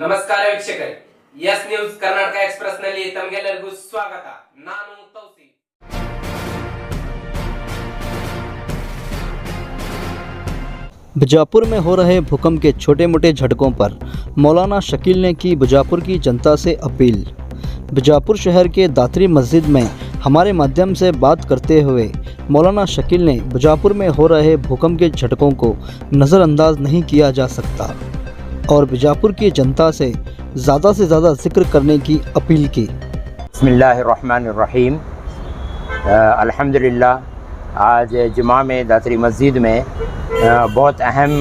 ನಮಸ್ಕಾರ ವೀಕ್ಷಕರೇ, S news Karnataka express ನಲ್ಲಿ ತಮಗೆಲ್ಲರಿಗೂ ಸ್ವಾಗತ. ನಾನು ತೌಸೀಫ್. बीजापुर में हो रहे भूकंप के छोटे मोटे झटकों पर मौलाना शकील ने की बीजापुर की जनता से अपील। बीजापुर शहर के दातरी मस्जिद में हमारे माध्यम से बात करते हुए मौलाना शकील ने बीजापुर में हो रहे भूकंप के झटकों को नज़रअंदाज नहीं किया जा सकता और बीजापुर की जनता से ज़्यादा जिक्र करने की अपील की। बिस्मिल्लाहिर्रहमानिर्रहीम। अल्हम्दुलिल्लाह, आज जुमा में दातरी मस्जिद में बहुत अहम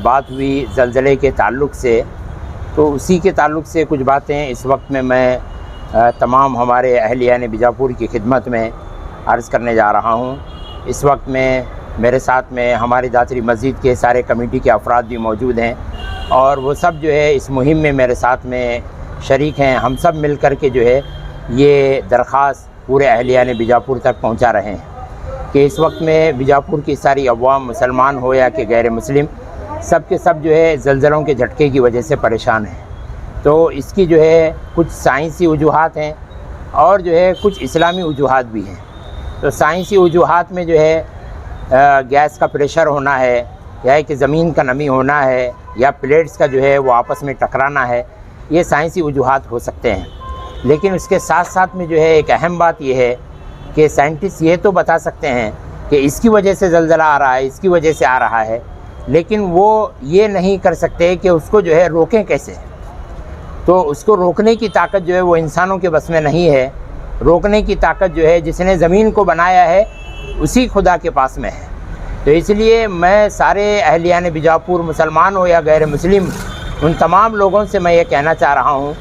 बात हुई ज़लज़ले के ताल्लुक़ से। तो उसी के ताल्लुक़ से कुछ बातें इस वक्त में मैं तमाम हमारे अहलियान बीजापुर की खिदमत में अर्ज़ करने जा रहा हूँ। इस वक्त में मेरे साथ में हमारी दातरी मस्जिद के सारे कमेटी के अफराद भी मौजूद हैं और वो सब जो है इस मुहिम में मेरे साथ में शरीक हैं। हम सब मिल कर के जो है ये दरख्वास्त पूरे अहलियान बीजापुर तक पहुँचा रहे हैं कि इस वक्त में बीजापुर की सारी अवाम, मुसलमान हो या कि गैर मुस्लिम, सब के सब जो है ज़लज़लों के झटके की वजह से परेशान हैं। तो इसकी जो है कुछ साइंसी वजूहात हैं और जो है कुछ इस्लामी वजूहात भी हैं। तो साइंसी वजूहात में जो है गैस का प्रेशर होना है या कि ज़मीन का नमी होना है या प्लेट्स का जो है वो आपस में टकराना है, ये साइंसी वजूहात हो सकते हैं। लेकिन उसके साथ साथ में जो है एक अहम बात ये है कि साइंटिस्ट ये तो बता सकते हैं कि इसकी वजह से ज़लज़ला आ रहा है, इसकी वजह से आ रहा है, लेकिन वो ये नहीं कर सकते कि उसको जो है रोकें कैसे। तो उसको रोकने की ताकत जो है वो इंसानों के बस में नहीं है। रोकने की ताकत जो है जिसने ज़मीन को बनाया है उसी खुदा के पास में है। तो इसलिए मैं सारे अहलियान बीजापुर, मुसलमान हो या गैर मुस्लिम, उन तमाम लोगों से मैं ये कहना चाह रहा हूँ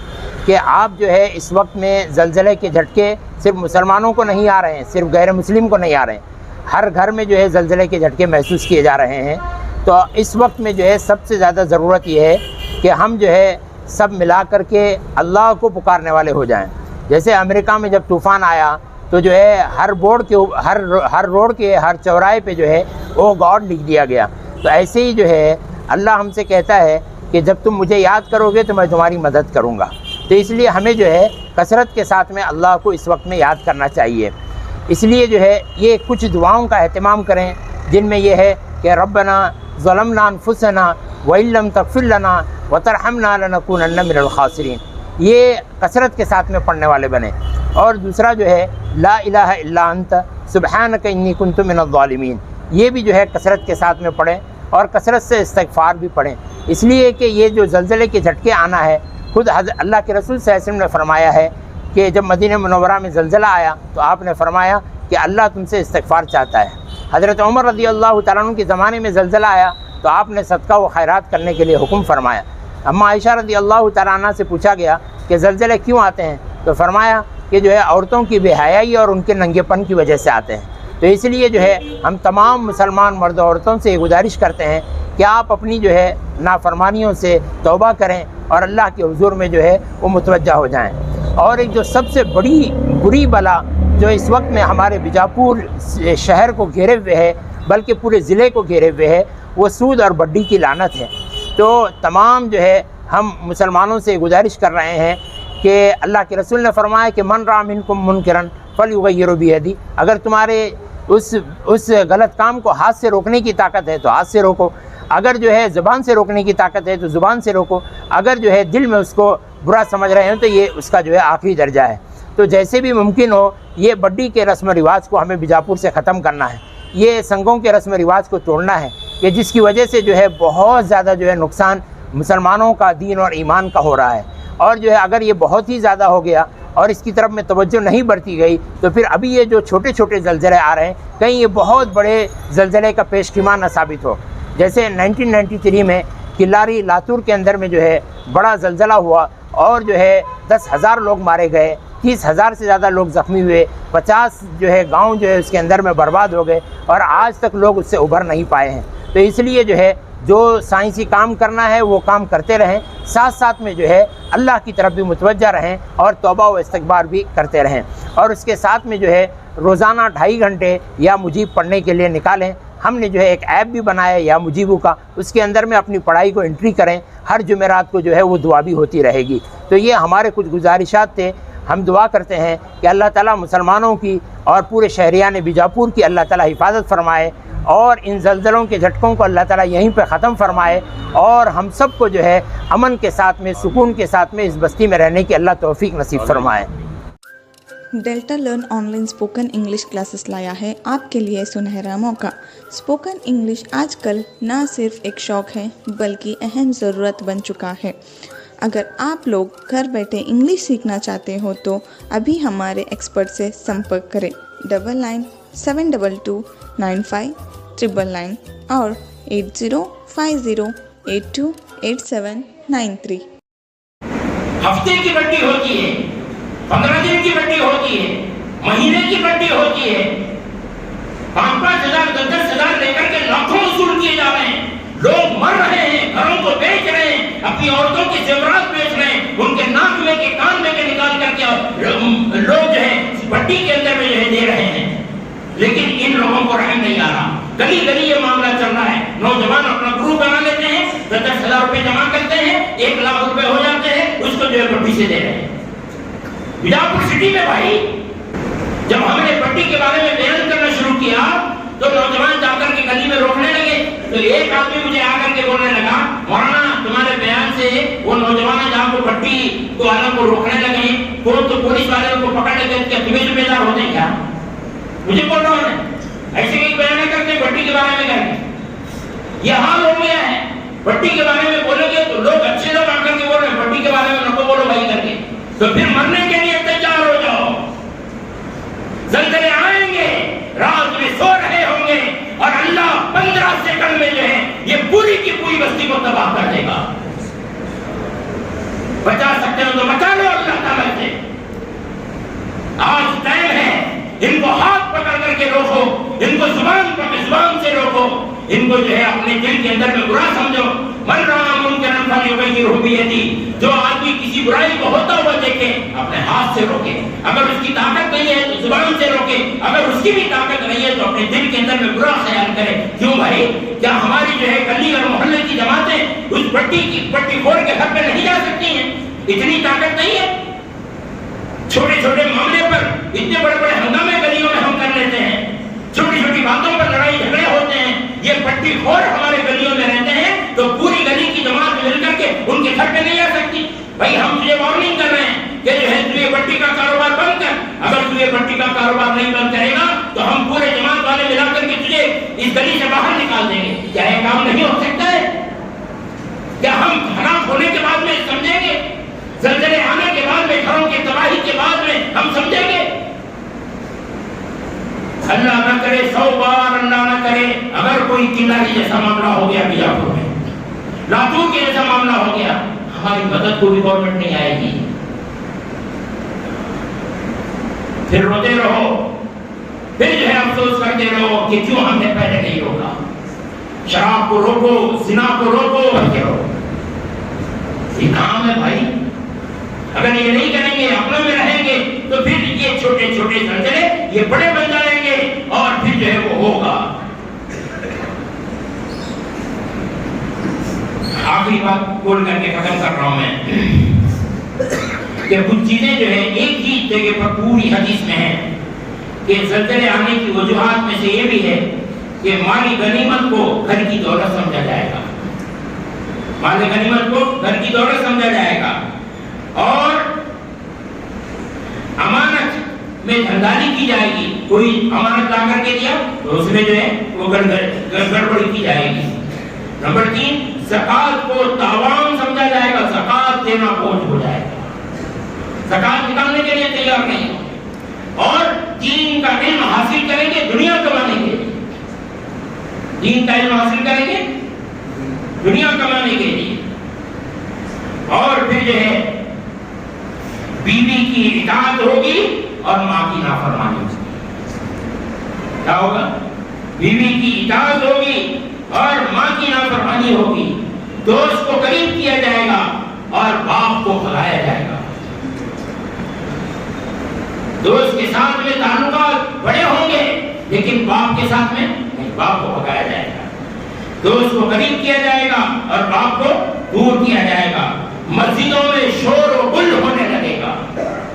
कि आप जो है इस वक्त में ज़लज़ले के झटके सिर्फ मुसलमानों को नहीं आ रहे हैं, सिर्फ गैर मुस्लिम को नहीं आ रहे हैं, हर घर में जो है ज़लज़ले के झटके महसूस किए जा रहे हैं। तो इस वक्त में जो है सबसे ज़्यादा ज़रूरत ये है कि हम जो है सब मिला कर के अल्लाह को पुकारने वाले हो जाएं। जैसे अमेरिका में जब तूफ़ान आया तो जो है हर बोर्ड के हर रोड के हर चौराहे पे जो है ओ गॉड लिख दिया गया। तो ऐसे ही जो है अल्लाह हमसे कहता है कि जब तुम मुझे याद करोगे तो मैं तुम्हारी मदद करूँगा। तो इसलिए हमें जो है कसरत के साथ में अल्लाह को इस वक्त में याद करना चाहिए। इसलिए जो है ये कुछ दुआओं का एहतमाम करें जिनमें यह है कि रब्बना ज़लमना अनफुसना व इल्लम तग़फ़िर लना व तरहमना लनकूनन्ना मिनल ख़ासिरीन, ये कसरत के साथ में पढ़ने वाले बने। और दूसरा जो है ला इलाहा इल्ला अंत सुब्हानक इन्नी कुन्तु मिनज़ ज़ालिमीन, ये भी जो है कसरत के साथ में पढ़ें और कसरत से इस्तिग़फ़ार भी पढ़ें। इसलिए कि ये जो ज़लज़ले के झटके आना है, खुद अल्लाह के रसूल सल्लल्लाहु अलैहि वसल्लम ने फरमाया है कि जब मदीना मुनव्वरा में ज़लज़ला आया तो आपने फरमाया कि अल्लाह तुमसे इस्तिग़फ़ार चाहता है। हज़रत उमर रज़ी अल्लाह तआला अन्हु के ज़माने में ज़लज़ला आया तो आपने सदका व खैरात करने के लिए हुक्म फरमाया। अम्मा आयशा रज़ी अल्लाह तआला अन्हा से पूछा गया कि ज़लज़ले क्यों आते हैं, तो फरमाया कि जो है औरतों की बेहयाई और उनके नंगेपन की वजह से आते हैं। तो इसलिए जो है हम तमाम मुसलमान मर्द औरतों से गुजारिश करते हैं कि आप अपनी जो है नाफरमानियों से तौबा करें और अल्लाह के हुजूर में जो है वो मुतवज्जा हो जाएं। और एक जो सबसे बड़ी बुरी बला जो इस वक्त में हमारे बीजापुर शहर को घेरे हुए है, बल्कि पूरे ज़िले को घेरे हुए है, वो सूद और बड्डी की लानत है। तो तमाम जो है हम मुसलमानों से गुजारिश कर रहे हैं कि अल्लाह के रसूल ने फरमाया कि मन रा मिनकुम मुनकरन फलयुगय्यिरहु बियदी, अगर तुम्हारे उस गलत काम को हाथ से रोकने की ताकत है तो हाथ से रोको, अगर जो है ज़ुबान से रोकने की ताकत है तो ज़ुबान से रोको, अगर जो है दिल में उसको बुरा समझ रहे हैं तो ये उसका जो है आखिरी दर्जा है। तो जैसे भी मुमकिन हो ये बड्डी के रस्म रिवाज को हमें बीजापुर से ख़त्म करना है, ये संगों के रस्म रिवाज को तोड़ना है कि जिसकी वजह से जो है बहुत ज़्यादा जो है नुकसान मुसलमानों का दीन और ईमान का हो रहा है। और जो है अगर ये बहुत ही ज़्यादा हो गया और इसकी तरफ में तवज्जो नहीं बरती गई तो फिर अभी ये जो छोटे छोटे ज़लज़ले आ रहे हैं कहीं ये बहुत बड़े ज़लज़ले का पेशकीमा न साबित हो। जैसे 1993 में किल्लारी लातूर के अंदर में जो है बड़ा ज़लज़ला हुआ और जो है 10,000 लोग मारे गए, 30,000 से ज़्यादा लोग ज़ख्मी हुए, 50 जो है गांव जो है उसके अंदर में बर्बाद हो गए और आज तक लोग उससे उभर नहीं पाए हैं। तो इसलिए जो है जो साइंसी काम करना है वो काम करते रहें, साथ साथ में जो है अल्लाह की तरफ भी मुतवज्जा रहें और तौबा व इस्तिग़फ़ार भी करते रहें। और उसके साथ में जो है रोज़ाना 2.5 घंटे या मुजीब पढ़ने के लिए निकालें। हमने जो है एक ऐप भी बनाया या मुजीबू का, उसके अंदर में अपनी पढ़ाई को एंट्री करें ہر جمعرات کو جو ہے وہ دعا بھی ہوتی رہے گی۔ تو یہ ہمارے کچھ گزارشات تھے۔ ہم دعا کرتے ہیں کہ اللہ تعالیٰ مسلمانوں کی اور پورے شہریان بیجاپور کی اللہ تعالیٰ حفاظت فرمائے، اور ان زلزلوں کے جھٹکوں کو اللہ تعالیٰ یہیں پہ ختم فرمائے، اور ہم سب کو جو ہے امن کے ساتھ میں، سکون کے ساتھ میں اس بستی میں رہنے کی اللہ توفیق نصیب فرمائے۔ Delta learn on line spoken English classes لایا ہے آپ کے لیے سنہرا موقع۔ اسپوکن انگلش آج کل نہ صرف ایک شوق ہے بلکہ اہم ضرورت بن چکا ہے۔ اگر آپ لوگ گھر بیٹھے انگلش سیکھنا چاہتے ہو تو ابھی ہمارے ایکسپرٹ سے سمپرک کریں 9972295999 اور 8050828793۔ ہفتے کی بٹی ہوتی ہے، 15 دن کی بٹی ہوتی ہے، مہینے کی بٹی ہوتی ہے، 5,000 10,000 لے کر کے لاکھوں وصول کیے جا رہے ہیں۔ لوگ مر رہے ہیں، گھروں کو بیچ رہے ہیں، اپنی عورتوں کے زیورات بیچ رہے ہیں، ان کے ناک میں کے کان میں کے نکال کر کے لوگ جو ہے بٹی کے اندر میں جو ہے دے رہے ہیں، لیکن ان لوگوں کو رحم نہیں آ رہا۔ گلی گلی یہ معاملہ چل رہا ہے۔ نوجوان اپنا گروپ بنا لیتے ہیں، 10,000 روپے جمع کرتے ہیں، 1,00,000 روپے ہو جاتے ہیں، اس کو جو ہے بٹی سے دے رہے ہیں۔ بیجاپور سٹی میں بھائی جب ہم نے بٹی کے بارے میں بیان کرنا شروع کیا تو نوجوان جا کر کے گلی میں روکنے لگے، تو ایک آدمی مجھے آ کر کے بولنے لگا، مولانا تمہارے بیان سے وہ نوجوان جہاں کو بٹی والوں کو روکنے لگے، وہ تو پولیس والے کو پکڑ لگے، کیا تمہیں ذمہ دار ہوتے ہیں کیا؟ مجھے بول رہا ہوں ایسے ہی بیان کرتے بٹی کے بارے میں کرتے۔ یہ حال ہو گیا ہے، بٹی کے بارے میں بولیں گے تو لوگ اچھے لوگ آ کر کے بول رہے ہیں بٹی کے بارے میں نہ بولو بھائی کر کے، تو پھر مرنے کے لیے تیار ہو جاؤ۔ زلزلے آئیں گے، رات میں سو رہے ہوں گے، اور اللہ 15 سیکنڈ میں جو ہے یہ پوری کی پوری بستی کو تباہ کر دے گا۔ بچا سکتے ہو تو بچا لو اللہ تعالیٰ سے۔ آج ٹائم ہے، ان کو ہاتھ پکڑ کر کے روکو، ان کو زبان سے روکو، ان کو جو ہے اپنے دل کے اندر میں برا سمجھو۔ من رأى منکرا فلیغیرہ بیدہ، جو آدمی کسی برائی کو ہوتا ہوا دیکھے اپنے ہاتھ سے روکے، اگر اس کی طاقت نہیں ہے تو زبان سے روکے، اگر اس کی بھی طاقت نہیں ہے تو اپنے دل کے اندر میں برا خیال کرے۔ کیوں بھائی؟ کیا ہماری جو ہے گلی اور محلے کی جماعتیں اس بٹی خور کے گھر پہ نہیں جا سکتی ہیں؟ اتنی طاقت نہیں ہے؟ چھوٹے چھوٹے معاملے پر اتنے بڑے بڑے ہنگامے گلیوں میں ہم کر لیتے ہیں، چھوٹی چھوٹی باتوں پر لڑائی جھگڑے ہوتے ہیں۔ یہ بٹی خور ہمارے گلیوں میں رہتے ہیں تو پوری گلی کی جماعت مل کر کے ان کے گھر پہ نہیں آ سکتی۔ بھائی ہم تجھے وارننگ کر رہے ہیں کہ جو ہے تو یہ بٹی کا کاروبار بند کر، اگر تو یہ بٹی کا کاروبار نہیں بند کرے گا تو ہم پورے جماعت والے ملا کر کے تجھے اس گلی سے باہر نکال دیں گے۔ کیا یہ کام نہیں ہو سکتا ہے؟ کیا ہم ہلاک ہونے کے بعد میں سمجھیں گے؟ زلزلے آنے کے بعد میں، گھروں کی تباہی کے بعد میں ہم سمجھیں گے؟ اللہ نہ کرے، 100 بار اللہ نہ کرے، اگر کوئی قلعہ جیسا معاملہ ہو گیا بیجاپور میں، لاتور کے جیسا معاملہ ہو گیا، ہماری مدد کو بھی گورنمنٹ نہیں آئے گی۔ پھر روتے رہو، پھر جو ہے افسوس کرتے رہو کہ کیوں ہم نے پہلے نہیں روکا۔ شراب کو روکو، زنا کو روکو، بچے رہو۔ یہ کام ہے بھائی، اگر یہ نہیں کریں گے، اپنے میں رہیں گے تو پھر یہ چھوٹے چھوٹے زلزلے یہ بڑے بن جائیں گے اور پھر جو ہے وہ ہوگا۔ آخری بات بول کر کے ختم کر رہا ہوں میں کہ کچھ چیزیں جو ہے ایک ہی جگہ پر پوری حدیث میں ہے کہ زلزلے آنے کی وجوہات میں سے یہ بھی ہے کہ مالی غنیمت کو گھر کی دولت سمجھا جائے گا، مالی غنیمت کو گھر کی دولت سمجھا جائے گا، اور امانت میں دھنداری کی جائے گی۔ کوئی امانت لا کر کے دیا تو اس میں جو ہے وہ گڑبڑی کی جائے گی۔ نمبر 3، زکات کو تاوان سمجھا جائے گا، زکات دینا بوجھ ہو جائے گا، زکات نکالنے کے لیے تیار نہیں۔ اور دین کا علم حاصل کریں گے، دنیا کمانے کے، دین کا علم حاصل کریں گے دنیا کمانے کے لیے۔ اور پھر جو ہے بیوی کی اطاعت ہوگی اور ماں کی نافرمانی ہوگی۔ کیا ہوگا؟ بیوی کی اطاعت ہوگی اور ماں کی نافرمانی ہوگی، دوست کو قریب کیا جائے گا اور باپ کو بھگایا جائے گا۔ دوست کے ساتھ میں تعلقات بڑے ہوں گے لیکن باپ کے ساتھ میں نہیں، باپ کو بھگایا جائے گا۔ دوست کو قریب کیا جائے گا اور باپ کو दूर किया जाएगा। मस्जिदों में शोर और गुल होने लगेगा,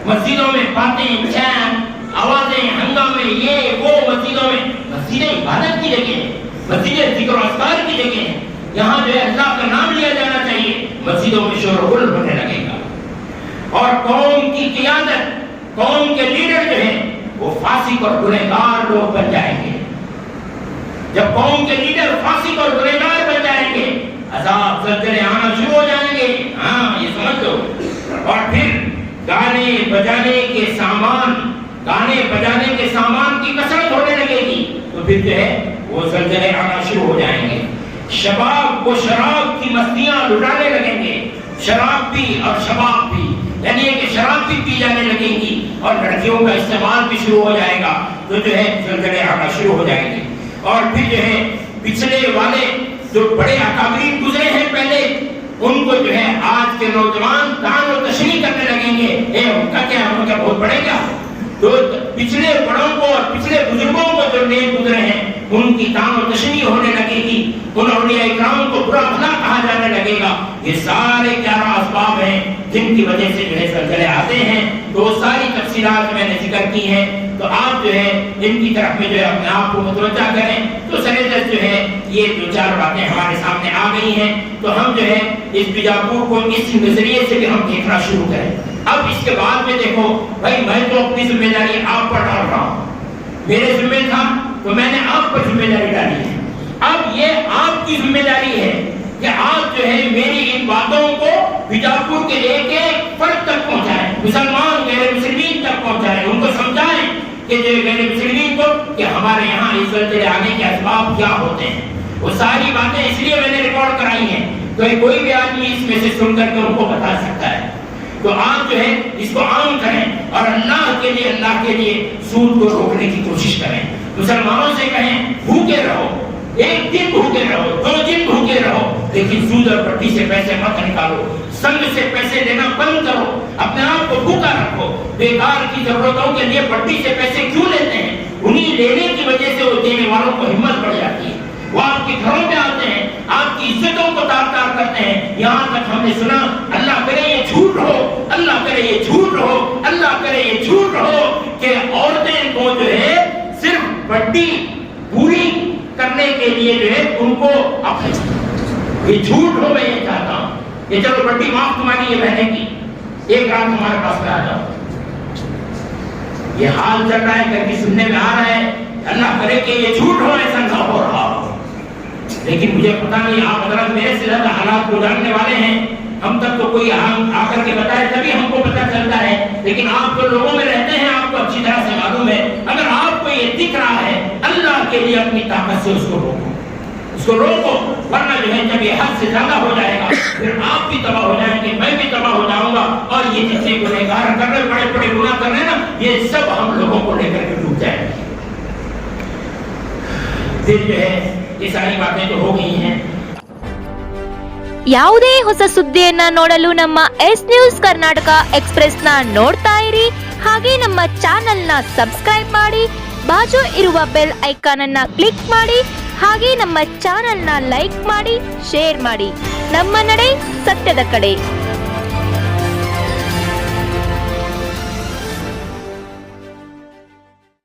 मस्जिदों में बातें, चैन, आवाजें, हंगामे, ये वो, मस्जिदें इबादत की जगह है, मस्जिदें जिक्र और अस्कार की जगह है। यहाँ जो है अल्लाह का नाम लिया जाना चाहिए, मस्जिदों में शोर गुल होने लगेगा। और कौम की क़ियादत, कौम के लीडर जो हैं वो फासिक और गुनहगार लोग बन जाएंगे। जब कौम के लीडर फासिक और गुनहगार बन जाएंगे, अज़ाब ज़लज़ले आना शुरू हो जाएंगे। हाँ, ये समझ लो। और फिर गाने बजाने के सामान की कसरत होने लगेगी, तो फिर जो है वो ज़लज़ले आना शुरू हो जाएंगे। शबाब वो शराब की मस्तियां लुटाने लगेंगे, शराब भी और शबाब भी, यानी कि शराब भी पी जाने लगेंगी और लड़कियों का इस्तेमाल भी शुरू हो जाएगा, तो जो है ज़लज़ले आना शुरू हो जाएंगे। और फिर जो है पिछले वाले जो बड़े अकाबरीन गुजरे हैं पहले, उनको जो है आज के नौजवान तान और तशरीह करने लगेंगे। उनका क्या, उनका बहुत बड़े क्या, तो पिछले बड़ों को और पिछले बुजुर्गों को जो नेक गुजरे हैं उनकी तान और तशरीह होने लगेगी, उन औलिया इकराम को बुरा भला कहा जाने लगेगा। ये सारे 11 असबाब हैं जिनकी वजह से जो है ज़लज़ले आते हैं। तो सारी तफसीलात मैंने जिक्र की हैं, तो आप जो है इनकी तरफ में जो है अपने आप को मुतवज्जा करें। तो सरेदस्त जो है ये 2-4 बातें हमारे सामने आ गई हैं, तो हम जो है इस बीजापुर को इस नजरिए से भी हम देखना शुरू करें। अब इसके बाद में देखो भाई, मैं तो अपनी जिम्मेदारी आप पर डाल रहा हूँ, मेरे जिम्मे था तो मैंने आप पर जिम्मेदारी डाली है। अब ये आपकी जिम्मेदारी है कि आप जो है मेरी इन बातों को बीजापुर के एक फर्द तक पहुंचाएं, मुसलमान गैर मुस्लिमीन तक पहुंचाएं, उनको समझाएं कि जो गैर मुस्लिमीन को कि हमारे यहाँ इस ज़लज़ले आने के असबाब क्या होते हैं। वो सारी बातें इसलिए मैंने रिकॉर्ड कराई हैं, तो कोई भी आदमी इसमें से सुन करके उनको बता सकता है। तो आप जो है इसको आम करें और अल्लाह के लिए सूद को रोकने की कोशिश करें। मुसलमानों से कहें भूखे रहो, एक दिन भूखे रहो, 2 दिन भूखे रहो, लेकिन सूद और वड्डी से पैसे मत निकालो, संग से पैसे लेना बंद करो, अपने आप को भूखा रखो। बेकार की जरूरतों के लिए वड्डी से पैसे क्यों लेते हैं? उन्हीं लेने की वजह से वो देने वालों को हिम्मत बढ़ जाती है, वो आपके घरों में आते हैं, आपकी इज्जतों को तार-तार करते हैं। यहाँ तक हमने सुना, अल्लाह करे ये झूठ हो, अल्लाह करे ये झूठ हो, अल्लाह करे ये झूठ हो कि औरतें को जो है सिर्फ वड्डी पूरी करने के लिए जो है उनको अपने, ये झूठ हो, मैं ये चाहता हूँ। ये चलो वड्डी माफ तुम्हारी ये बहने की, एक रात तुम्हारे पास में आ जाओ, ये हाल चल रहा है करके सुनने में आ रहा है, अल्लाह करे कि ये झूठ हो, ऐसा ना हो रहा हो। लेकिन मुझे पता नहीं, आप हज़रात मेरे से ज्यादा हालात को जानने वाले हैं, हम तक तो कोई आकर के बताए तभी हमको पता चलता है, लेकिन आप तो लोगों में रहते हैं, आपको अच्छी तरह से मालूम है। अगर आपको ये दिख रहा है, अल्लाह के लिए अपनी ताकत से उसको रोको, वरना जो है जब ये हद से ज्यादा हो जाएगा फिर आप भी तबाह हो जाएंगे, मैं भी तबाह हो जाऊंगा, और ये जितने गुनहगार कर रहे, बड़े बड़े गुनाह कर रहे हैं ना, ये सब हम लोगों को लेकर के डूब जाएंगे। फिर जो है ये सारी बातें तो हो गई हैं। ಯಾವುದೇ ಹೊಸ ಸುದ್ದಿಯನ್ನ ನೋಡಲು ನಮ್ಮ ಎಸ್ ನ್ಯೂಸ್ ಕರ್ನಾಟಕ ಎಕ್ಸ್‌ಪ್ರೆಸ್ ನ ನೋಡ್ತಾ ಇರಿ, ಹಾಗೆ ನಮ್ಮ ಚಾನೆಲ್ ನ ಸಬ್ಸ್ಕ್ರೈಬ್ ಮಾಡಿ, ಬಾಜು ಇರುವ ಬೆಲ್ ಐಕಾನ್ ಅನ್ನ ಕ್ಲಿಕ್ ಮಾಡಿ, ಹಾಗೆ ನಮ್ಮ ಚಾನೆಲ್ ನ ಲೈಕ್ ಮಾಡಿ, ಶೇರ್ ಮಾಡಿ. ನಮ್ಮ ನಡೆ ಸತ್ಯದ ಕಡೆ.